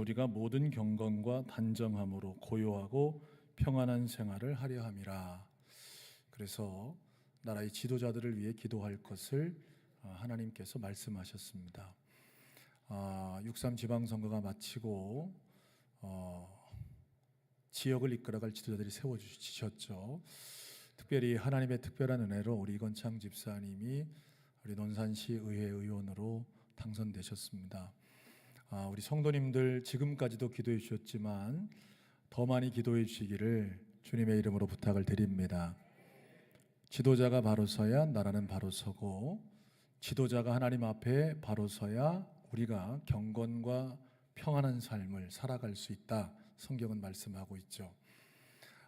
우리가 모든 경건과 단정함으로 고요하고 평안한 생활을 하려 함이라. 그래서 나라의 지도자들을 위해 기도할 것을 하나님께서 말씀하셨습니다. 6.3 지방선거가 마치고 지역을 이끌어갈 지도자들이 세워주셨죠. 특별히 하나님의 특별한 은혜로 우리 이건창 집사님이 우리 논산시 의회 의원으로 당선되셨습니다. 우리 성도님들 지금까지도 기도해 주셨지만 더 많이 기도해 주시기를 주님의 이름으로 부탁을 드립니다. 지도자가 바로 서야 나라는 바로 서고, 지도자가 하나님 앞에 바로 서야 우리가 경건과 평안한 삶을 살아갈 수 있다. 성경은 말씀하고 있죠.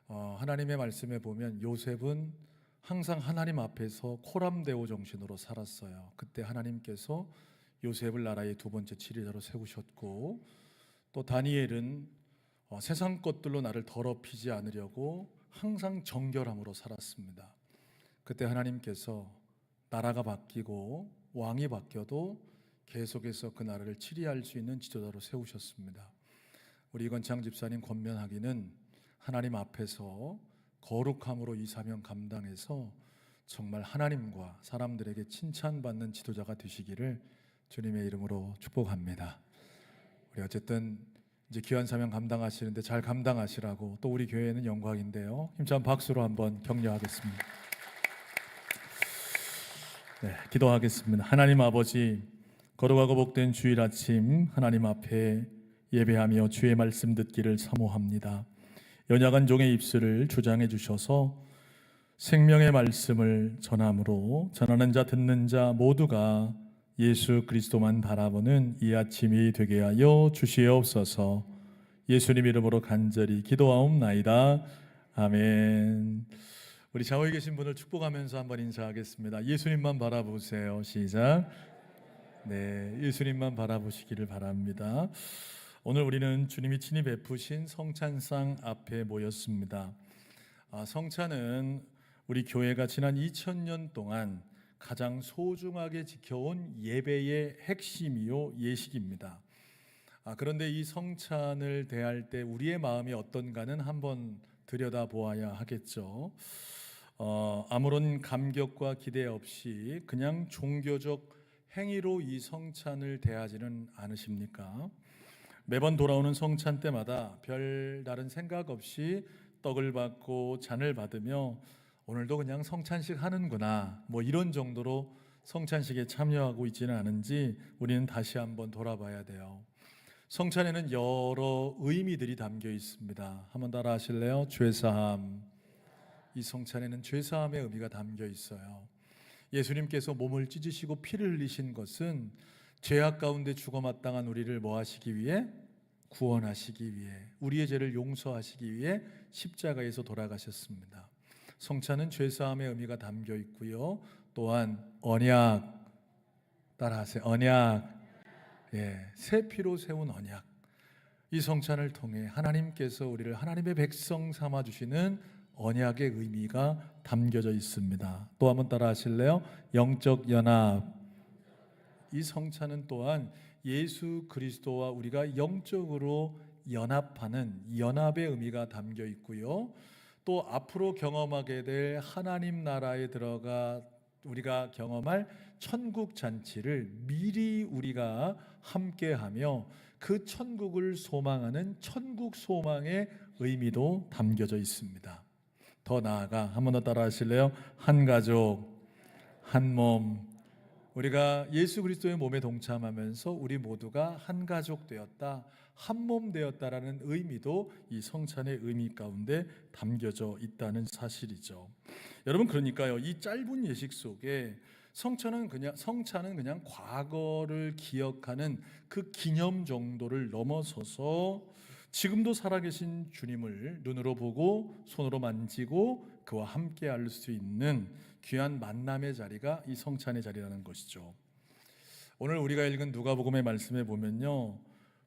하나님의 말씀에 보면 요셉은 항상 하나님 앞에서 코람데오 정신으로 살았어요. 그때 하나님께서 요셉을 나라의 두 번째 지도자로 세우셨고, 또 다니엘은 세상 것들로 나를 더럽히지 않으려고 항상 정결함으로 살았습니다. 그때 하나님께서 나라가 바뀌고 왕이 바뀌어도 계속해서 그 나라를 치리할 수 있는 지도자로 세우셨습니다. 우리 이건창 집사님 권면하기는 하나님 앞에서 거룩함으로 이 사명 감당해서 정말 하나님과 사람들에게 칭찬받는 지도자가 되시기를 주님의 이름으로 축복합니다. 우리 어쨌든 이제 귀한 사명 감당하시는데 잘 감당하시라고, 또 우리 교회는 영광인데요, 힘찬 박수로 한번 격려하겠습니다. 네, 기도하겠습니다. 하나님 아버지, 거룩하고 복된 주일 아침 하나님 앞에 예배하며 주의 말씀 듣기를 사모합니다. 연약한 종의 입술을 주장해 주셔서 생명의 말씀을 전함으로 전하는 자 듣는 자 모두가 예수 그리스도만 바라보는 이 아침이 되게 하여 주시옵소서. 예수님 이름으로 간절히 기도하옵나이다. 아멘. 우리 좌우에 계신 분을 축복하면서 한번 인사하겠습니다. 예수님만 바라보세요. 시작. 네, 예수님만 바라보시기를 바랍니다. 오늘 우리는 주님이 친히 베푸신 성찬상 앞에 모였습니다. 성찬은 우리 교회가 지난 2000년 동안 가장 소중하게 지켜온 예배의 핵심이요 예식입니다. 그런데 이 성찬을 대할 때 우리의 마음이 어떤가는 한번 들여다보아야 하겠죠. 아무런 감격과 기대 없이 그냥 종교적 행위로 이 성찬을 대하지는 않으십니까? 매번 돌아오는 성찬 때마다 별다른 생각 없이 떡을 받고 잔을 받으며 오늘도 그냥 성찬식 하는구나, 이런 정도로 성찬식에 참여하고 있지는 않은지 우리는 다시 한번 돌아봐야 돼요. 성찬에는 여러 의미들이 담겨 있습니다. 한번 따라 하실래요? 죄사함. 이 성찬에는 죄사함의 의미가 담겨 있어요. 예수님께서 몸을 찢으시고 피를 흘리신 것은 죄악 가운데 죽어 마땅한 우리를 뭐 하시기 위해? 구원하시기 위해, 우리의 죄를 용서하시기 위해 십자가에서 돌아가셨습니다. 성찬은 죄사함의 의미가 담겨 있고요, 또한 언약, 따라하세요. 언약. 새 피로 세운 언약. 이 성찬을 통해 하나님께서 우리를 하나님의 백성 삼아 주시는 언약의 의미가 담겨져 있습니다. 또 한번 따라 하실래요? 영적 연합. 이 성찬은 또한 예수 그리스도와 우리가 영적으로 연합하는 연합의 의미가 담겨 있고요, 또 앞으로 경험하게 될 하나님 나라에 들어가 우리가 경험할 천국 잔치를 미리 우리가 함께하며 그 천국을 소망하는 천국 소망의 의미도 담겨져 있습니다. 더 나아가 한번 더 따라 하실래요? 한 가족, 한 몸. 우리가 예수 그리스도의 몸에 동참하면서 우리 모두가 한 가족 되었다, 한 몸 되었다라는 의미도 이 성찬의 의미 가운데 담겨져 있다는 사실이죠. 여러분, 그러니까요, 이 짧은 예식 속에 성찬은 그냥 과거를 기억하는 그 기념 정도를 넘어서서 지금도 살아계신 주님을 눈으로 보고 손으로 만지고 그와 함께 할 수 있는 귀한 만남의 자리가 이 성찬의 자리라는 것이죠. 오늘 우리가 읽은 누가복음의 말씀에 보면요,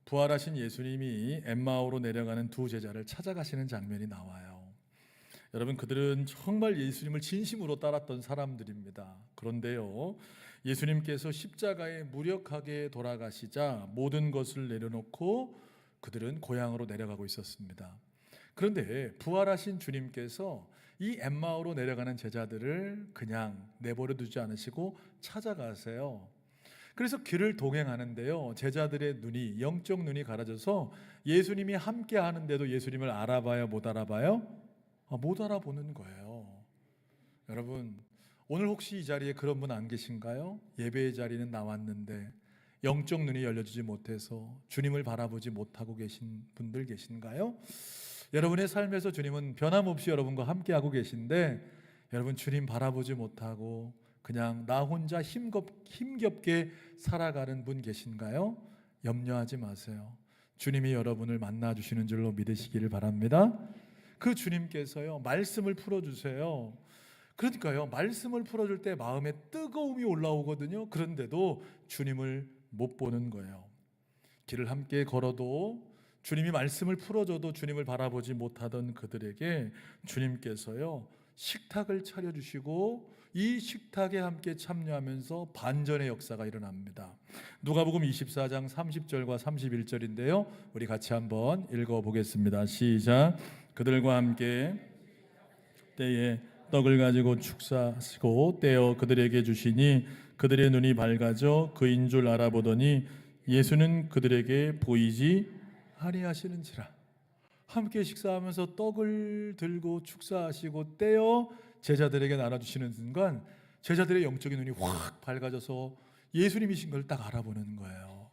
부활하신 예수님이 엠마오로 내려가는 두 제자를 찾아가시는 장면이 나와요. 여러분, 그들은 정말 예수님을 진심으로 따랐던 사람들입니다. 그런데요, 예수님께서 십자가에 무력하게 돌아가시자 모든 것을 내려놓고 그들은 고향으로 내려가고 있었습니다. 그런데 부활하신 주님께서 이 엠마오로 내려가는 제자들을 그냥 내버려 두지 않으시고 찾아가세요. 그래서 길을 동행하는데요, 제자들의 눈이, 영적 눈이 가려져서 예수님이 함께 하는데도 예수님을 알아봐요, 못 알아봐요? 못 알아보는 거예요. 여러분, 오늘 혹시 이 자리에 그런 분 안 계신가요? 예배의 자리는 나왔는데 영적 눈이 열려지지 못해서 주님을 바라보지 못하고 계신 분들 계신가요? 여러분의 삶에서 주님은 변함없이 여러분과 함께하고 계신데 여러분 주님 바라보지 못하고 그냥 나 혼자 힘겹게 살아가는 분 계신가요? 염려하지 마세요. 주님이 여러분을 만나주시는 줄로 믿으시기를 바랍니다. 그 주님께서요, 말씀을 풀어주세요. 그러니까요, 말씀을 풀어줄 때 마음에 뜨거움이 올라오거든요. 그런데도 주님을 못 보는 거예요. 길을 함께 걸어도 주님이 말씀을 풀어줘도 주님을 바라보지 못하던 그들에게 주님께서요, 식탁을 차려주시고 이 식탁에 함께 참여하면서 반전의 역사가 일어납니다. 누가복음 24장 30절과 31절인데요, 우리 같이 한번 읽어보겠습니다. 시작. 그들과 함께 때에 떡을 가지고 축사하시고 떼어 그들에게 주시니 그들의 눈이 밝아져 그인 줄 알아보더니 예수는 그들에게 보이지 아니하시는지라. 함께 식사하면서 떡을 들고 축사하시고 떼어 제자들에게 나눠주시는 순간 제자들의 영적인 눈이 확 밝아져서 예수님이신 걸 딱 알아보는 거예요.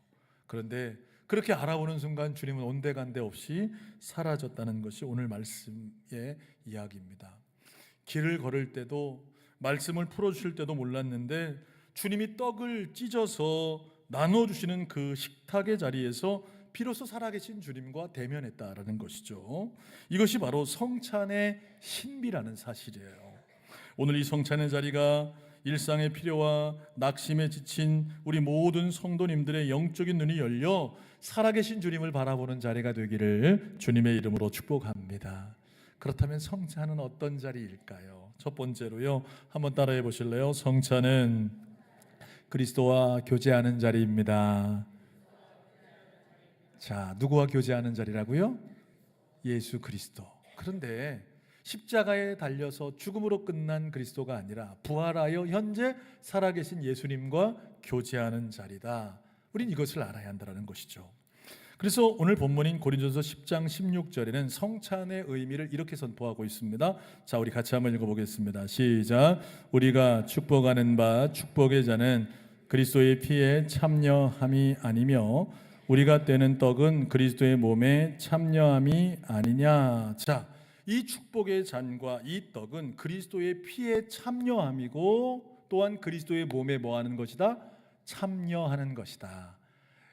그런데 그렇게 알아보는 순간 주님은 온데간데 없이 사라졌다는 것이 오늘 말씀의 이야기입니다. 길을 걸을 때도 말씀을 풀어주실 때도 몰랐는데 주님이 떡을 찢어서 나눠주시는 그 식탁의 자리에서 비로소 살아계신 주님과 대면했다라는 것이죠. 이것이 바로 성찬의 신비라는 사실이에요. 오늘 이 성찬의 자리가 일상의 필요와 낙심에 지친 우리 모든 성도님들의 영적인 눈이 열려 살아계신 주님을 바라보는 자리가 되기를 주님의 이름으로 축복합니다. 그렇다면 성찬은 어떤 자리일까요? 첫 번째로요, 한번 따라해 보실래요? 성찬은 그리스도와 교제하는 자리입니다. 자, 누구와 교제하는 자리라고요? 예수 그리스도. 그런데 십자가에 달려서 죽음으로 끝난 그리스도가 아니라 부활하여 현재 살아계신 예수님과 교제하는 자리다. 우린 이것을 알아야 한다는 것이죠. 그래서 오늘 본문인 고린도서 10장 16절에는 성찬의 의미를 이렇게 선포하고 있습니다. 자, 우리 같이 한번 읽어보겠습니다. 시작. 우리가 축복하는 바 축복의 자는 그리스도의 피에 참여함이 아니며 우리가 떼는 떡은 그리스도의 몸에 참여함이 아니냐. 자, 이 축복의 잔과 이 떡은 그리스도의 피에 참여함이고 또한 그리스도의 몸에 뭐하는 것이다? 참여하는 것이다.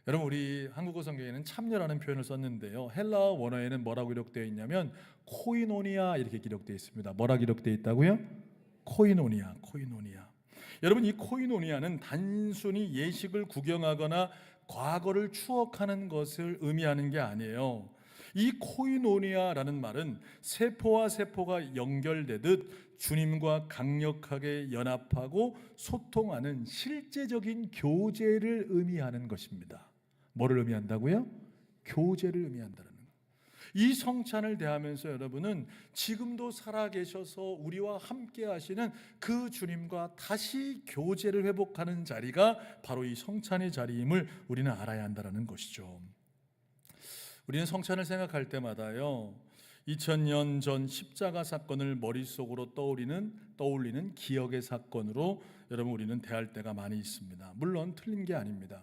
여러분, 우리 한국어 성경에는 참여라는 표현을 썼는데요, 헬라어 원어에는 뭐라고 기록되어 있냐면 코이노니아 이렇게 기록되어 있습니다. 뭐라 기록되어 있다고요? 코이노니아. 여러분, 이 코이노니아는 단순히 예식을 구경하거나 과거를 추억하는 것을 의미하는 게 아니에요. 이 코이노니아라는 말은 세포와 세포가 연결되듯 주님과 강력하게 연합하고 소통하는 실제적인 교제를 의미하는 것입니다. 뭐를 의미한다고요? 교제를 의미한다는 거예요. 이 성찬을 대하면서 여러분은 지금도 살아계셔서 우리와 함께 하시는 그 주님과 다시 교제를 회복하는 자리가 바로 이 성찬의 자리임을 우리는 알아야 한다는 것이죠. 우리는 성찬을 생각할 때마다요, 2000년 전 십자가 사건을 머릿속으로 떠올리는 기억의 사건으로 여러분 우리는 대할 때가 많이 있습니다. 물론 틀린 게 아닙니다.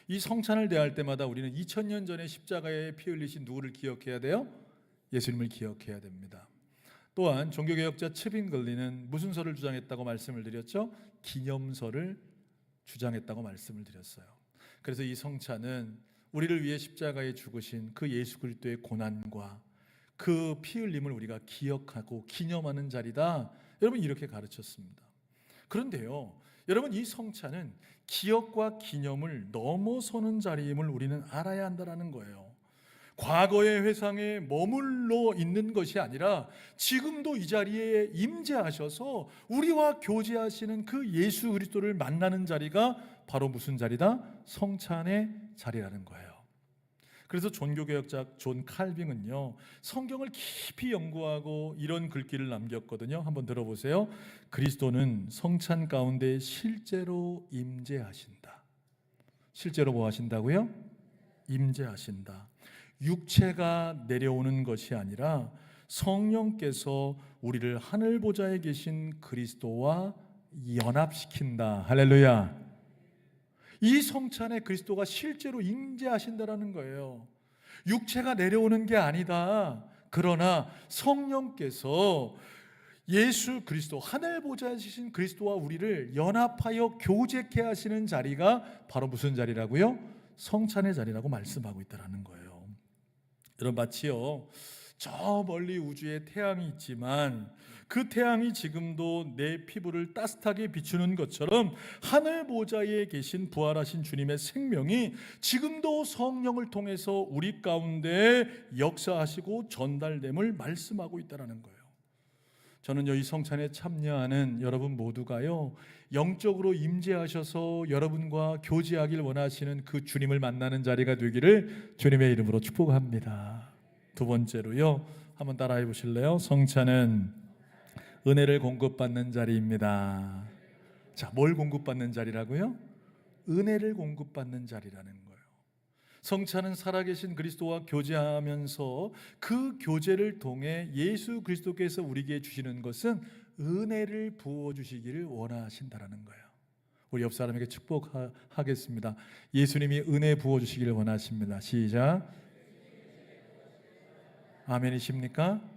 이 성찬을 대할 때마다 우리는 2000년 전에 십자가에 피 흘리신 누구를 기억해야 돼요? 예수님을 기억해야 됩니다. 또한 종교개혁자 츠빙글리는 무슨 설을 주장했다고 말씀을 드렸죠? 기념설을 주장했다고 말씀을 드렸어요. 그래서 이 성찬은 우리를 위해 십자가에 죽으신 그 예수 그리스도의 고난과 그 피 흘림을 우리가 기억하고 기념하는 자리다. 여러분, 이렇게 가르쳤습니다. 그런데요, 여러분, 이 성찬은 기억과 기념을 넘어서는 자리임을 우리는 알아야 한다는 거예요. 과거의 회상에 머물러 있는 것이 아니라 지금도 이 자리에 임재하셔서 우리와 교제하시는 그 예수 그리스도를 만나는 자리가 바로 무슨 자리다? 성찬의 자리라는 거예요. 그래서 종교개혁자 존 칼빈은요, 성경을 깊이 연구하고 이런 글귀를 남겼거든요. 한번 들어보세요. 그리스도는 성찬 가운데 실제로 임재하신다. 실제로 뭐 하신다고요? 임재하신다. 육체가 내려오는 것이 아니라 성령께서 우리를 하늘 보좌에 계신 그리스도와 연합시킨다. 할렐루야. 이 성찬에 그리스도가 실제로 임재하신다라는 거예요. 육체가 내려오는 게 아니다. 그러나 성령께서 예수 그리스도, 하늘 보좌에 계신 그리스도와 우리를 연합하여 교제케 하시는 자리가 바로 무슨 자리라고요? 성찬의 자리라고 말씀하고 있다는 거예요. 여러분, 마치요, 저 멀리 우주에 태양이 있지만 그 태양이 지금도 내 피부를 따뜻하게 비추는 것처럼 하늘 보좌에 계신 부활하신 주님의 생명이 지금도 성령을 통해서 우리 가운데 역사하시고 전달됨을 말씀하고 있다는 거예요. 저는요, 이 성찬에 참여하는 여러분 모두가요, 영적으로 임재하셔서 여러분과 교제하길 원하시는 그 주님을 만나는 자리가 되기를 주님의 이름으로 축복합니다. 두 번째로요, 한번 따라해 보실래요? 성찬은 은혜를 공급받는 자리입니다. 자, 뭘 공급받는 자리라고요? 은혜를 공급받는 자리라는 거예요. 성찬은 살아계신 그리스도와 교제하면서 그 교제를 통해 예수 그리스도께서 우리에게 주시는 것은 은혜를 부어주시기를 원하신다는 거예요. 우리 옆 사람에게 축복하겠습니다. 예수님이 은혜 부어주시기를 원하십니다. 시작. 아멘이십니까?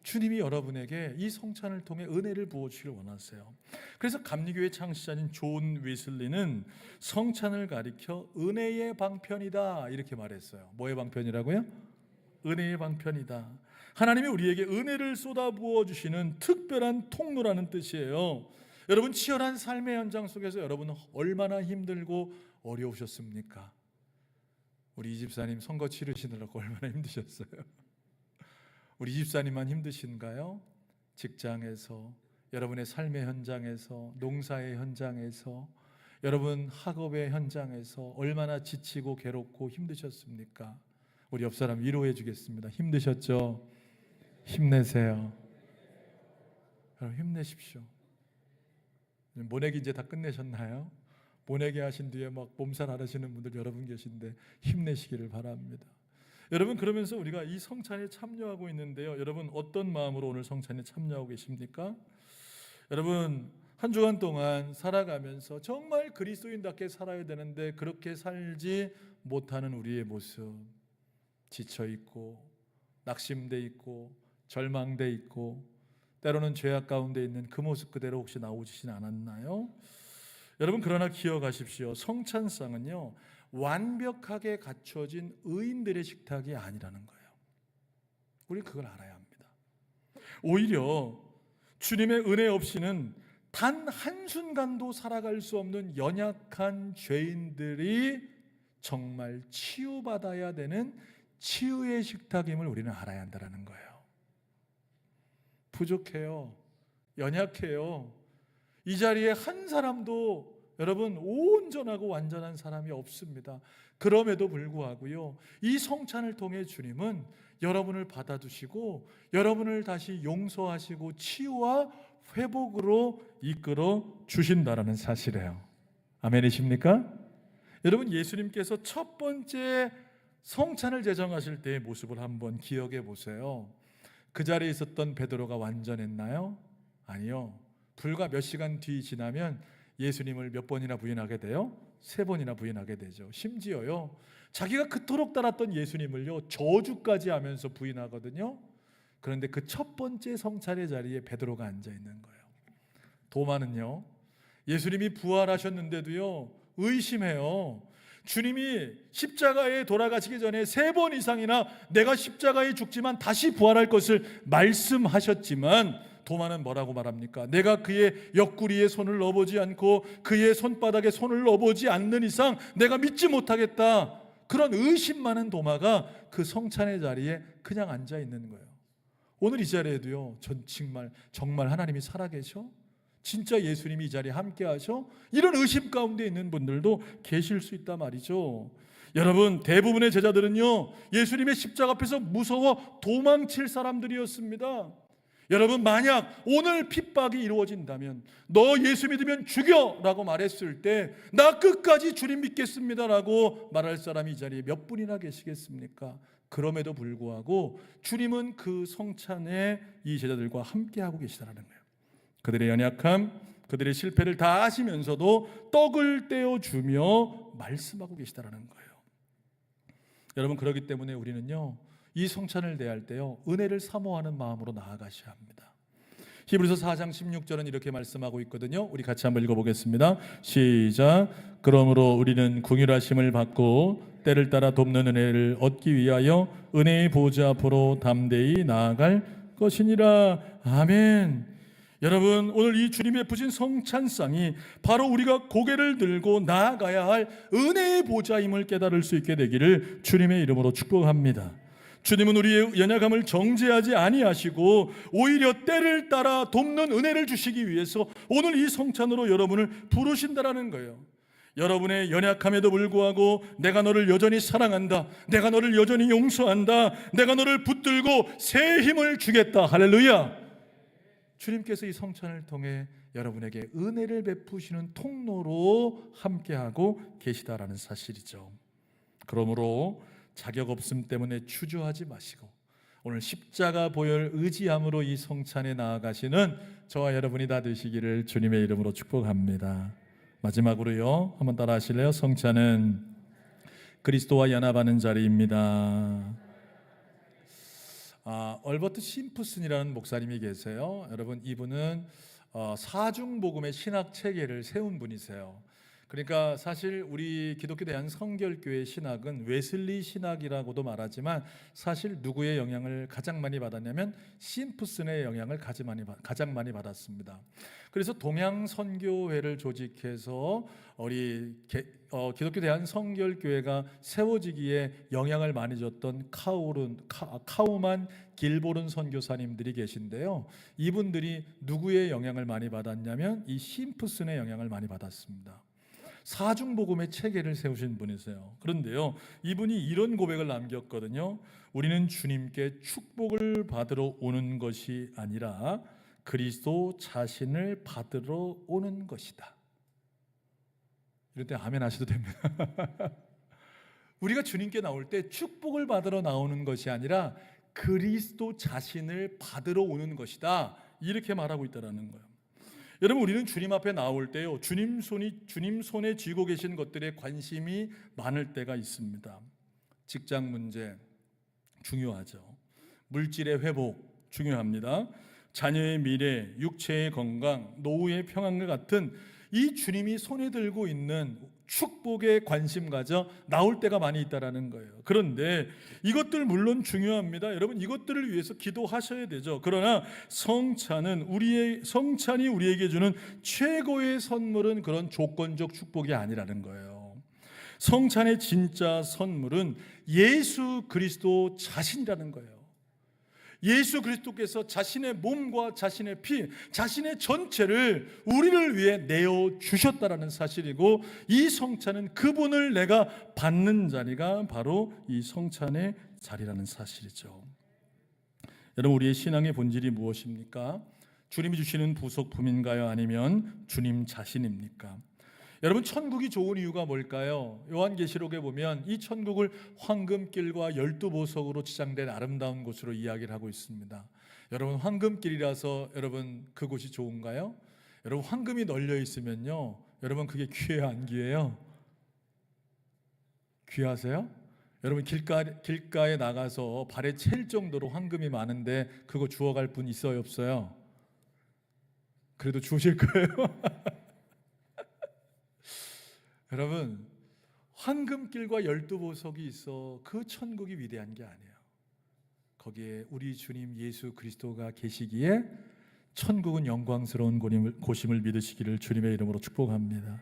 주님이 여러분에게 이 성찬을 통해 은혜를 부어주시길 원하세요. 그래서 감리교회 창시자인 존 웨슬리는 성찬을 가리켜 은혜의 방편이다 이렇게 말했어요. 뭐의 방편이라고요? 은혜의 방편이다. 하나님이 우리에게 은혜를 쏟아부어 주시는 특별한 통로라는 뜻이에요. 여러분, 치열한 삶의 현장 속에서 여러분은 얼마나 힘들고 어려우셨습니까? 우리 이 집사님 선거 치르시느라고 얼마나 힘드셨어요? 우리 집사님만 힘드신가요? 직장에서, 여러분의 삶의 현장에서, 농사의 현장에서, 여러분 학업의 현장에서 얼마나 지치고 괴롭고 힘드셨습니까? 우리 옆 사람 위로해 주겠습니다. 힘드셨죠? 힘내세요. 여러분, 힘내십시오. 모내기 이제 다 끝내셨나요? 모내기 하신 뒤에 막 몸살 앓으시는 분들 여러분 계신데 힘내시기를 바랍니다. 여러분, 그러면서 우리가 이 성찬에 참여하고 있는데요, 여러분 어떤 마음으로 오늘 성찬에 참여하고 계십니까? 여러분, 한 주간 동안 살아가면서 정말 그리스도인답게 살아야 되는데 그렇게 살지 못하는 우리의 모습, 지쳐있고 낙심돼 있고 절망돼 있고 때로는 죄악 가운데 있는 그 모습 그대로 혹시 나오시진 않았나요? 여러분, 그러나 기억하십시오. 성찬상은요, 완벽하게 갖춰진 의인들의 식탁이 아니라는 거예요. 우리 그걸 알아야 합니다. 오히려 주님의 은혜 없이는 단 한순간도 살아갈 수 없는 연약한 죄인들이 정말 치유받아야 되는 치유의 식탁임을 우리는 알아야 한다는 거예요. 부족해요. 연약해요. 이 자리에 한 사람도 여러분 온전하고 완전한 사람이 없습니다. 그럼에도 불구하고요, 이 성찬을 통해 주님은 여러분을 받아두시고 여러분을 다시 용서하시고 치유와 회복으로 이끌어 주신다라는 사실이에요. 아멘이십니까? 여러분, 예수님께서 첫 번째 성찬을 제정하실 때의 모습을 한번 기억해 보세요. 그 자리에 있었던 베드로가 완전했나요? 아니요. 불과 몇 시간 뒤 지나면 예수님을 몇 번이나 부인하게 돼요? 3번이나 부인하게 되죠. 심지어요, 자기가 그토록 따랐던 예수님을요 저주까지 하면서 부인하거든요. 그런데 그 첫 번째 성찬의 자리에 베드로가 앉아 있는 거예요. 도마는요, 예수님이 부활하셨는데도요 의심해요. 주님이 십자가에 돌아가시기 전에 3번 이상이나 내가 십자가에 죽지만 다시 부활할 것을 말씀하셨지만 도마는 뭐라고 말합니까? 내가 그의 옆구리에 손을 넣어보지 않고 그의 손바닥에 손을 넣어보지 않는 이상 내가 믿지 못하겠다. 그런 의심 많은 도마가 그 성찬의 자리에 그냥 앉아 있는 거예요. 오늘 이 자리에도요, 전 정말 하나님이 살아계셔? 진짜 예수님이 이 자리에 함께 하셔? 이런 의심 가운데 있는 분들도 계실 수 있단 말이죠. 여러분, 대부분의 제자들은요, 예수님의 십자가 앞에서 무서워 도망칠 사람들이었습니다. 여러분, 만약 오늘 핍박이 이루어진다면 너 예수 믿으면 죽여 라고 말했을 때 나 끝까지 주님 믿겠습니다 라고 말할 사람이 이 자리에 몇 분이나 계시겠습니까? 그럼에도 불구하고 주님은 그 성찬에 이 제자들과 함께하고 계시다는 거예요. 그들의 연약함, 그들의 실패를 다 아시면서도 떡을 떼어주며 말씀하고 계시다는 거예요. 여러분, 그렇기 때문에 우리는요, 이 성찬을 대할 때요, 은혜를 사모하는 마음으로 나아가셔야 합니다. 히브리서 4장 16절은 이렇게 말씀하고 있거든요. 우리 같이 한번 읽어보겠습니다. 시작. 그러므로 우리는 긍휼하심을 받고 때를 따라 돕는 은혜를 얻기 위하여 은혜의 보좌 앞으로 담대히 나아갈 것이니라. 아멘. 여러분, 오늘 이 주님의 부신 성찬상이 바로 우리가 고개를 들고 나아가야 할 은혜의 보좌임을 깨달을 수 있게 되기를 주님의 이름으로 축복합니다. 주님은 우리의 연약함을 정죄하지 아니하시고 오히려 때를 따라 돕는 은혜를 주시기 위해서 오늘 이 성찬으로 여러분을 부르신다라는 거예요. 여러분의 연약함에도 불구하고 내가 너를 여전히 사랑한다, 내가 너를 여전히 용서한다, 내가 너를 붙들고 새 힘을 주겠다. 할렐루야. 주님께서 이 성찬을 통해 여러분에게 은혜를 베푸시는 통로로 함께하고 계시다라는 사실이죠. 그러므로 자격 없음 때문에 주저하지 마시고 오늘 십자가 보혈 의지함으로 이 성찬에 나아가시는 저와 여러분이 다 되시기를 주님의 이름으로 축복합니다. 마지막으로요, 한번 따라 하실래요? 성찬은 그리스도와 연합하는 자리입니다. 얼버트 심프슨이라는 목사님이 계세요. 여러분, 이분은 사중복음의 신학 체계를 세운 분이세요. 그러니까 사실 우리 기독교 대한성결교회 신학은 웨슬리 신학이라고도 말하지만 사실 누구의 영향을 가장 많이 받았냐면 심프슨의 영향을 가장 많이 받았습니다. 그래서 동양선교회를 조직해서 우리 기독교 대한성결교회가 세워지기에 영향을 많이 줬던 카우만 길보른 선교사님들이 계신데요. 이분들이 누구의 영향을 많이 받았냐면 이 심프슨의 영향을 많이 받았습니다. 사중복음의 체계를 세우신 분이세요. 그런데요, 이분이 이런 고백을 남겼거든요. 우리는 주님께 축복을 받으러 오는 것이 아니라 그리스도 자신을 받으러 오는 것이다. 이럴 때 아멘 하셔도 됩니다. 우리가 주님께 나올 때 축복을 받으러 나오는 것이 아니라 그리스도 자신을 받으러 오는 것이다. 이렇게 말하고 있다는 거예요. 여러분, 우리는 주님 앞에 나올 때요, 주님 손에 쥐고 계신 것들에 관심이 많을 때가 있습니다. 직장 문제 중요하죠. 물질의 회복 중요합니다. 자녀의 미래, 육체의 건강, 노후의 평안과 같은 이 주님이 손에 들고 있는 축복에 관심 가져 나올 때가 많이 있다라는 거예요. 그런데 이것들 물론 중요합니다. 여러분, 이것들을 위해서 기도하셔야 되죠. 그러나 성찬이 우리에게 주는 최고의 선물은 그런 조건적 축복이 아니라는 거예요. 성찬의 진짜 선물은 예수 그리스도 자신이라는 거예요. 예수 그리스도께서 자신의 몸과 자신의 피, 자신의 전체를 우리를 위해 내어주셨다라는 사실이고, 이 성찬은 그분을 내가 받는 자리가 바로 이 성찬의 자리라는 사실이죠. 여러분, 우리의 신앙의 본질이 무엇입니까? 주님이 주시는 부속품인가요? 아니면 주님 자신입니까? 여러분, 천국이 좋은 이유가 뭘까요? 요한계시록에 보면 이 천국을 황금길과 12보석으로 치장된 아름다운 곳으로 이야기를 하고 있습니다. 여러분, 황금길이라서 여러분 그곳이 좋은가요? 여러분, 황금이 널려 있으면요, 여러분 그게 귀해요, 안 귀해요? 귀하세요? 여러분, 길가에 나가서 발에 찰 정도로 황금이 많은데 그거 주워갈 분 있어요, 없어요? 그래도 주우실 거예요? 여러분, 황금길과 12보석이 있어 그 천국이 위대한 게 아니에요. 거기에 우리 주님 예수 그리스도가 계시기에 천국은 영광스러운 곳임을 믿으시기를 주님의 이름으로 축복합니다.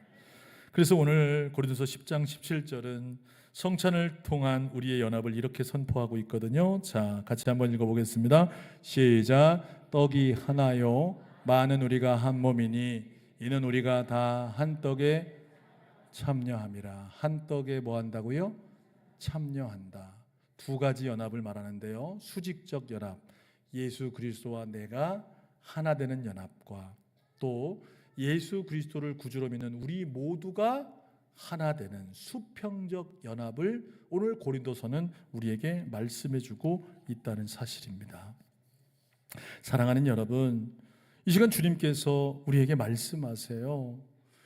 그래서 오늘 고린도서 10장 17절은 성찬을 통한 우리의 연합을 이렇게 선포하고 있거든요. 자, 같이 한번 읽어보겠습니다. 시작. 떡이 하나요 많은 우리가 한 몸이니 이는 우리가 다 한 떡에 참여함이라. 한 떡에 뭐 한다고요? 참여한다. 두 가지 연합을 말하는데요. 수직적 연합, 예수 그리스도와 내가 하나 되는 연합과 또 예수 그리스도를 구주로 믿는 우리 모두가 하나 되는 수평적 연합을 오늘 고린도서는 우리에게 말씀해주고 있다는 사실입니다. 사랑하는 여러분, 이 시간 주님께서 우리에게 말씀하세요.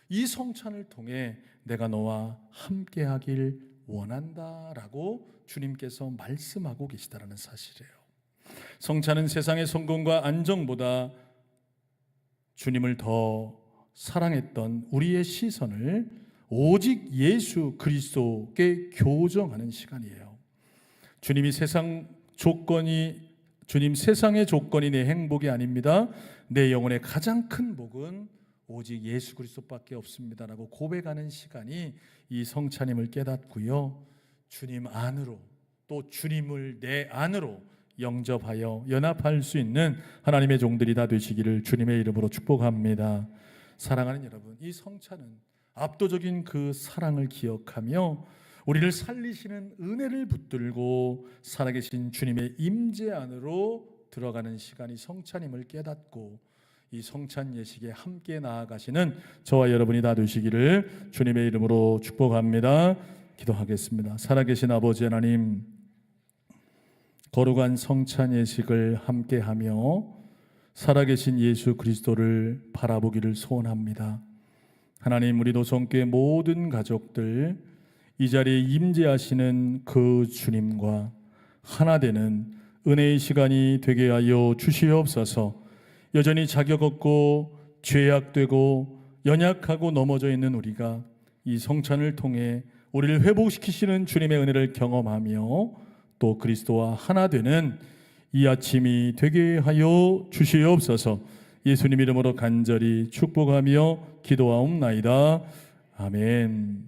이 성찬을 통해 내가 너와 함께하길 원한다라고 주님께서 말씀하고 계시다는 사실이에요. 성찬은 세상의 성공과 안정보다 주님을 더 사랑했던 우리의 시선을 오직 예수 그리스도께 교정하는 시간이에요. 주님 세상의 조건이 내 행복이 아닙니다. 내 영혼의 가장 큰 복은 오직 예수 그리스도밖에 없습니다라고 고백하는 시간이 이 성찬임을 깨닫고요. 주님 안으로 또 주님을 내 안으로 영접하여 연합할 수 있는 하나님의 종들이 다 되시기를 주님의 이름으로 축복합니다. 사랑하는 여러분, 이 성찬은 압도적인 그 사랑을 기억하며 우리를 살리시는 은혜를 붙들고 살아계신 주님의 임재 안으로 들어가는 시간이 성찬임을 깨닫고 이 성찬 예식에 함께 나아가시는 저와 여러분이 다 되시기를 주님의 이름으로 축복합니다. 기도하겠습니다. 살아계신 아버지 하나님, 거룩한 성찬 예식을 함께하며 살아계신 예수 그리스도를 바라보기를 소원합니다. 하나님, 우리 도성교회 모든 가족들 이 자리에 임재하시는 그 주님과 하나 되는 은혜의 시간이 되게 하여 주시옵소서. 여전히 자격 없고 죄악되고 연약하고 넘어져 있는 우리가 이 성찬을 통해 우리를 회복시키시는 주님의 은혜를 경험하며 또 그리스도와 하나 되는 이 아침이 되게 하여 주시옵소서. 예수님 이름으로 간절히 축복하며 기도하옵나이다. 아멘.